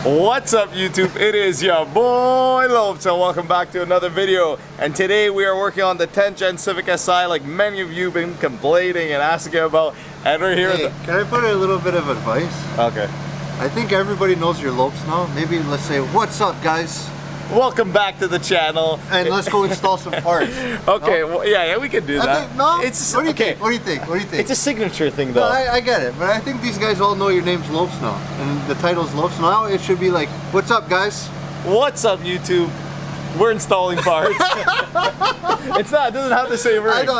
What's up, YouTube? It is your boy Lowpes, and welcome back to another video. And today we are working on the 10th gen Civic Si, like many of you have been complaining and asking about. And we're here. Hey, can I put a little bit of advice? Okay. I think everybody knows your Lowpes now. Maybe let's say, what's up, guys? Welcome back to the channel. And let's go install some parts. Okay, no? well, yeah, we can do that. Think, no? It's what do you okay. think? What do you think? What do you think? It's a signature thing, though. No, I get it, but I think these guys all know your name's Lowpes now, and the title's Lowpes. Now it should be like, what's up, guys? What's up, YouTube? We're installing parts. It doesn't have the same ring. I know,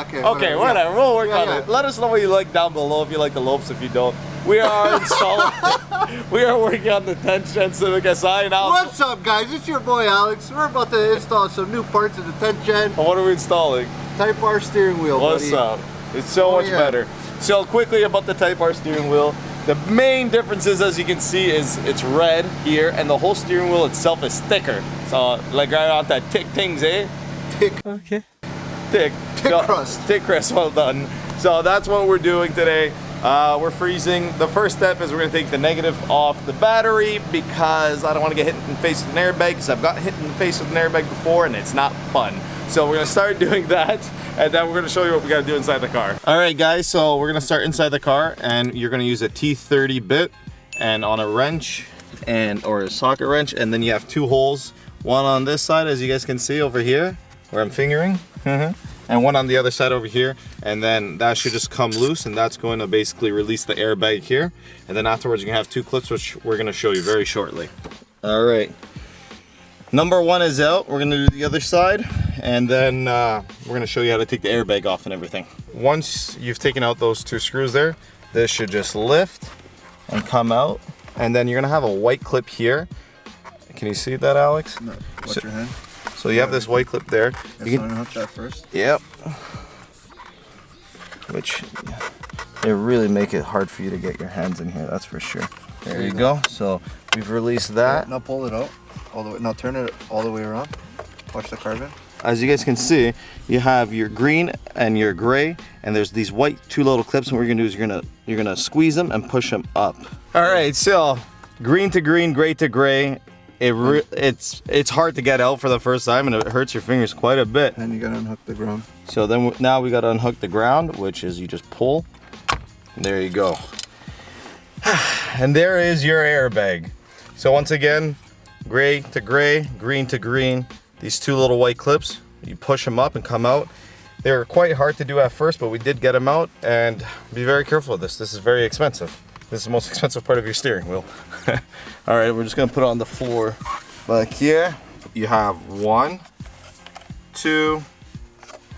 okay. Okay, whatever. We'll work on it. Yeah. Let us know what you like down below if you like the Lowpes. If you don't, we are installing. We are working on the 10th gen Civic Si now. What's up, guys? It's your boy Alex. We're about to install some new parts of the 10th gen. What are we installing? Type R steering wheel. What's buddy. up? It's so much better. So quickly about the Type R steering wheel. The main differences, as you can see, is it's red here, and the whole steering wheel itself is thicker. So, like right on that tick things, eh? Tick. Okay. Tick. Tick crust. Tick crust, well done. So that's what we're doing today. We're freezing. The first step is we're gonna take the negative off the battery because I don't want to get hit in the face with an airbag, because I've gotten hit in the face with an airbag before and it's not fun. So we're gonna start doing that, and then we're gonna show you what we gotta do inside the car. All right, guys, so we're gonna start inside the car, and you're gonna use a T30 bit and on a wrench or a socket wrench, and then you have two holes, one on this side, as you guys can see over here where I'm fingering, and one on the other side over here, and then that should just come loose, and that's going to basically release the airbag here. And then afterwards you can have two clips, which we're gonna show you very shortly. All right, number one is out. We're gonna do the other side, and then we're gonna show you how to take the airbag off and everything. Once you've taken out those two screws there, this should just lift and come out, and then you're gonna have a white clip here. Can you see that, Alex? No, watch your hand. So you have this white clip there. You can unhook that first. Yep. Which, it really make it hard for you to get your hands in here, that's for sure. There you go. So we've released that. Now pull it out all the way. Now turn it all the way around. Watch the carbon. As you guys can see, you have your green and your gray, and there's these white two little clips. And what you're gonna do is you're gonna squeeze them and push them up. All right, so green to green, gray to gray. It's hard to get out for the first time, and it hurts your fingers quite a bit. And you gotta unhook the ground. So then now we gotta unhook the ground, which is you just pull. There you go. And there is your airbag. So once again, gray to gray, green to green. These two little white clips, you push them up and come out. They were quite hard to do at first, but we did get them out. And be very careful with this. This is very expensive. This is the most expensive part of your steering wheel. All right, we're just gonna put it on the floor. Back here, you have 1, 2,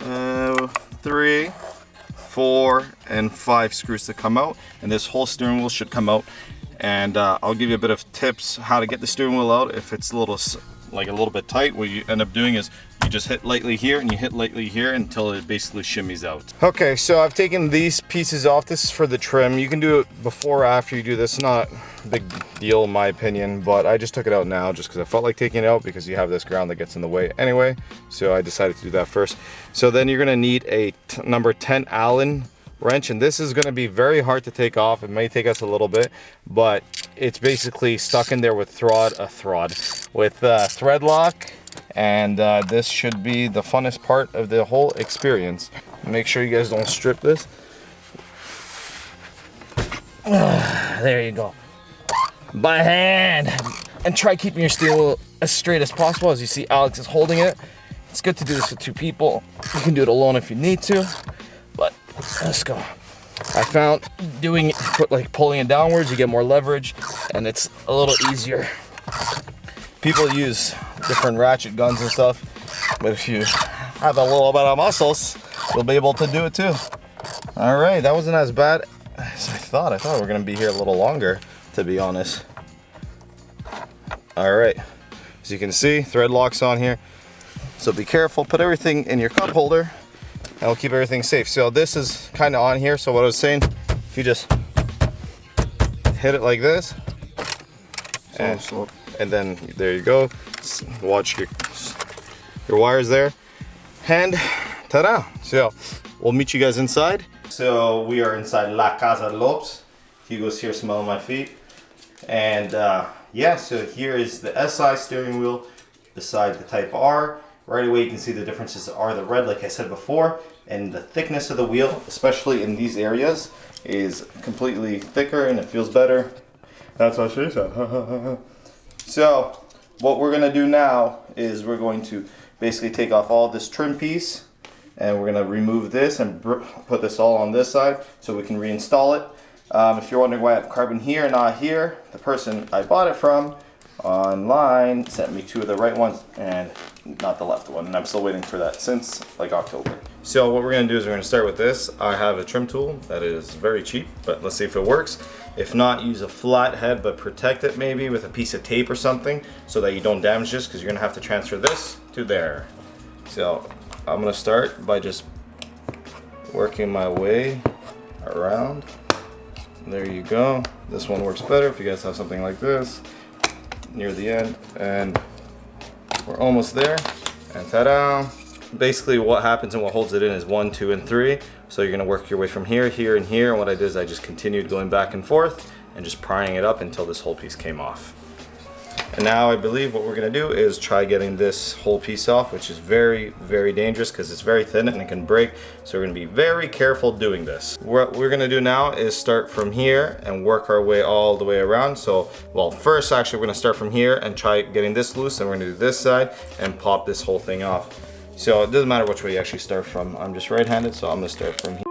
3, 4, and 5 screws to come out. And this whole steering wheel should come out. And I'll give you a bit of tips how to get the steering wheel out if it's a little bit tight. What you end up doing is you just hit lightly here and you hit lightly here until it basically shimmies out. Okay, so I've taken these pieces off. This is for the trim. You can do it before or after you do this. Not a big deal in my opinion, but I just took it out now just because I felt like taking it out, because you have this ground that gets in the way anyway. So I decided to do that first. So then you're gonna need a number 10 Allen wrench, and this is going to be very hard to take off. It may take us a little bit, but it's basically stuck in there with thread lock, and this should be the funnest part of the whole experience. Make sure you guys don't strip this. There you go, by hand, and try keeping your steering wheel as straight as possible. As you see, Alex is holding it. It's good to do this with two people. You can do it alone if you need to, but let's go. I found doing it, like pulling it downwards, you get more leverage, and it's a little easier. People use different ratchet guns and stuff, but if you have a little bit of muscles, you'll be able to do it too. All right, that wasn't as bad as I thought. I thought we were gonna be here a little longer, to be honest. All right, as you can see, thread locks on here. So be careful, put everything in your cup holder, and we'll keep everything safe. So this is kind of on here. So what I was saying, if you just hit it like this, and then there you go. Watch your wires there, and ta-da! So we'll meet you guys inside. So we are inside La Casa Lowpes. Hugo's here smelling my feet. And yeah, so here is the SI steering wheel beside the Type R. Right away you can see the differences are the red, like I said before, and the thickness of the wheel, especially in these areas, is completely thicker and it feels better. That's what she said. So what we're gonna do now is we're going to basically take off all this trim piece, and we're gonna remove this and put this all on this side so we can reinstall it. If you're wondering why I have carbon here, not here, the person I bought it from online sent me two of the right ones and not the left one, and I'm still waiting for that since like October. So what we're gonna do is we're gonna start with this. I have a trim tool that is very cheap, but let's see if it works. If not, use a flat head, but protect it maybe with a piece of tape or something so that you don't damage this, because you're gonna have to transfer this to there. So I'm gonna start by just working my way around. There you go. This one works better if you guys have something like this near the end, and we're almost there. And ta-da! Basically what happens and what holds it in is 1, 2, and 3. So you're gonna work your way from here, here, and here. And what I did is I just continued going back and forth and just prying it up until this whole piece came off. And now I believe what we're gonna do is try getting this whole piece off, which is very, very dangerous because it's very thin and it can break. So we're gonna be very careful doing this. What we're gonna do now is start from here and work our way all the way around. So, well, first actually we're gonna start from here and try getting this loose, and we're gonna do this side and pop this whole thing off. So it doesn't matter which way you actually start from. I'm just right-handed, so I'm gonna start from here.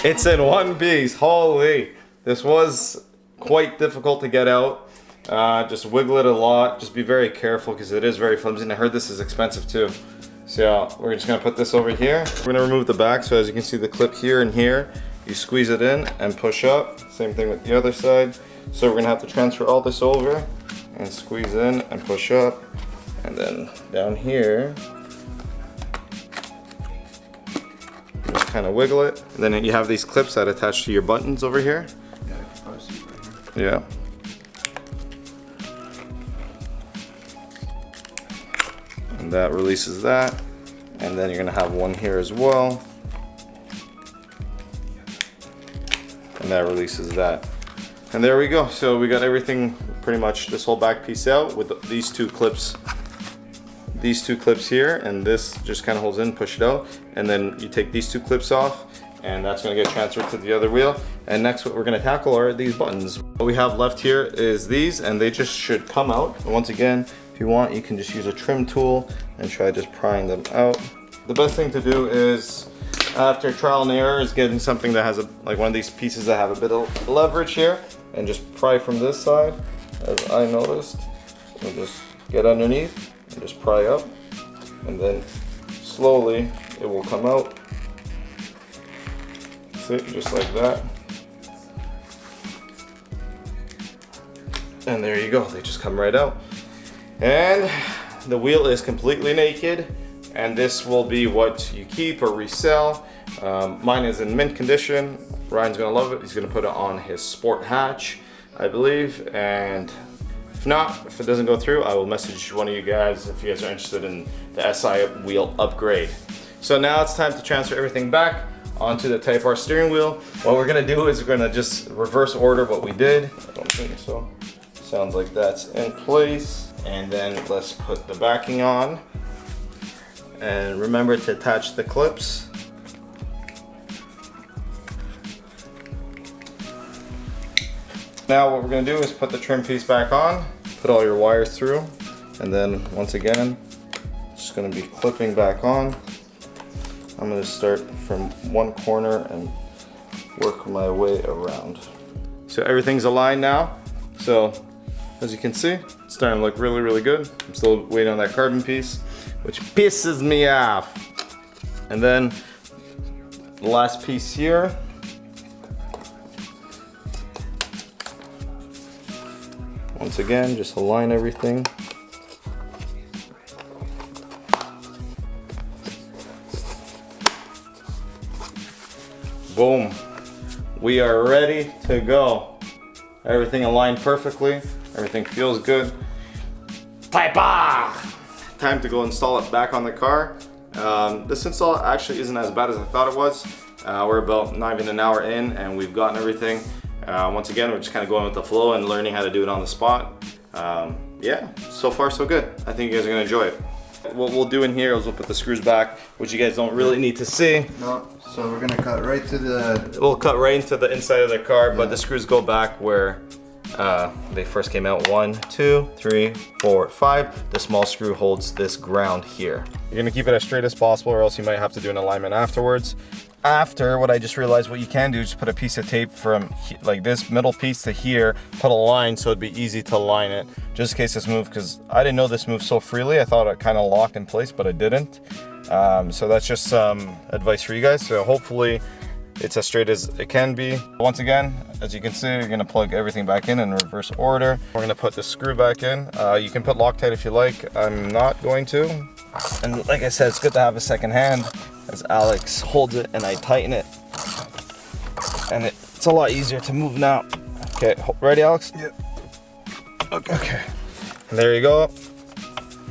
It's in one piece. Holy, this was quite difficult to get out. Just wiggle it a lot. Just be very careful because it is very flimsy, and I heard this is expensive too. So we're just gonna put this over here. We're gonna remove the back, so as you can see the clip here and here, you squeeze it in and push up. Same thing with the other side. So we're gonna have to transfer all this over and squeeze in and push up. And then down here, just kind of wiggle it. And then you have these clips that attach to your buttons over here. Yeah. And that releases that. And then you're gonna have one here as well. And that releases that. And there we go. So we got everything, pretty much this whole back piece out with these two clips. These two clips here, and this just kind of holds in, push it out. And then you take these two clips off, and that's gonna get transferred to the other wheel. And next what we're gonna tackle are these buttons. What we have left here is these, and they just should come out. And once again, if you want, you can just use a trim tool and try just prying them out. The best thing to do is, after trial and error, is getting something that has like one of these pieces that have a bit of leverage here, and just pry from this side, as I noticed. And just get underneath and just pry up, and then slowly it will come out. See, just like that. And there you go, they just come right out. And the wheel is completely naked, and this will be what you keep or resell. Mine is in mint condition. Ryan's gonna love it. He's gonna put it on his sport hatch, I believe. And if not, if it doesn't go through, I will message one of you guys if you guys are interested in the SI wheel upgrade. So now it's time to transfer everything back onto the Type R steering wheel. What we're gonna do is we're gonna just reverse order what we did. I don't think so. Sounds like that's in place. And then let's put the backing on. And remember to attach the clips. Now what we're gonna do is put the trim piece back on, put all your wires through, and then once again, just gonna be clipping back on. I'm gonna start from one corner and work my way around. So everything's aligned now. So as you can see, it's starting to look really, really good. I'm still waiting on that carbon piece, which pisses me off. And then the last piece here. Once again, just align everything. Boom. We are ready to go. Everything aligned perfectly. Everything feels good. Time to go install it back on the car. This install actually isn't as bad as I thought it was. We're about not even an hour in and we've gotten everything. Once again, we're just kind of going with the flow and learning how to do it on the spot. Yeah, so far so good. I think you guys are gonna enjoy it. What we'll do in here is we'll put the screws back, which you guys don't really need to see. No, so we're gonna cut right to the... We'll cut right into the inside of the car, but the screws go back where they first came out. 1, 2, 3, 4, 5. The small screw holds this ground here. You're gonna keep it as straight as possible or else you might have to do an alignment afterwards. After, what I just realized what you can do is just put a piece of tape from like this middle piece to here, put a line so it'd be easy to line it, just in case this moved, because I didn't know this moved so freely. I thought it kind of locked in place, but it didn't. So that's just some advice for you guys. So hopefully it's as straight as it can be. Once again, as you can see, you're gonna plug everything back in reverse order. We're gonna put the screw back in. You can put Loctite if you like. I'm not going to. And like I said, it's good to have a second hand as Alex holds it and I tighten it. And it's a lot easier to move now. Okay, ready, Alex? Yep. Okay. And there you go.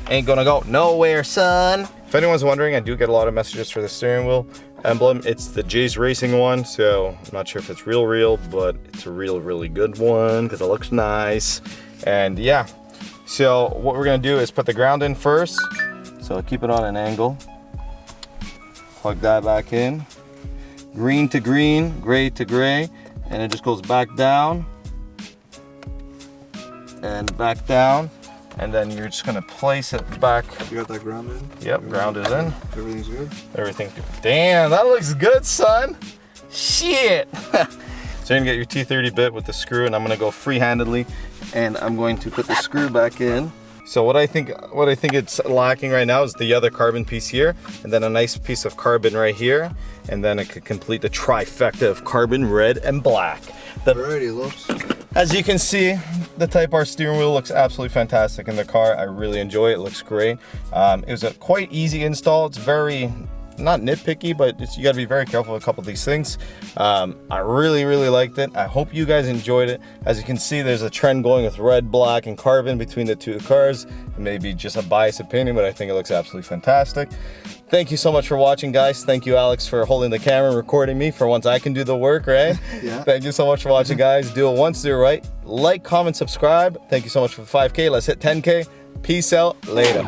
Ain't gonna go nowhere, son. If anyone's wondering, I do get a lot of messages for the steering wheel emblem. It's the Jay's Racing one, so I'm not sure if it's real, but it's a really good one because it looks nice. And yeah, so what we're gonna do is put the ground in first. So keep it on an angle. Plug that back in. Green to green, gray to gray, and it just goes back down and back down. And then you're just gonna place it back. You got that ground in? Yep, ground is in. Everything's good? Everything's good. Damn, that looks good, son. Shit. So you're gonna get your T30 bit with the screw, and I'm gonna go free-handedly, and I'm going to put the screw back in. So what I think it's lacking right now is the other carbon piece here, and then a nice piece of carbon right here, and then it could complete the trifecta of carbon, red, and black. Alrighty, Lopes. As you can see, the Type R steering wheel looks absolutely fantastic in the car. I really enjoy it. It looks great. It was a quite easy install. It's very, not nitpicky, but you got to be very careful with a couple of these things. I really liked it. I hope you guys enjoyed it. As you can see, there's a trend going with red, black, and carbon between the two cars. It may be just a biased opinion, but I think it looks absolutely fantastic. Thank you so much for watching, guys. Thank you, Alex, for holding the camera and recording me for once I can do the work, right? Yeah. Thank you so much for watching, guys. Do it once, do it right. Like, comment, subscribe. Thank you so much for 5K. Let's hit 10K. Peace out. Later.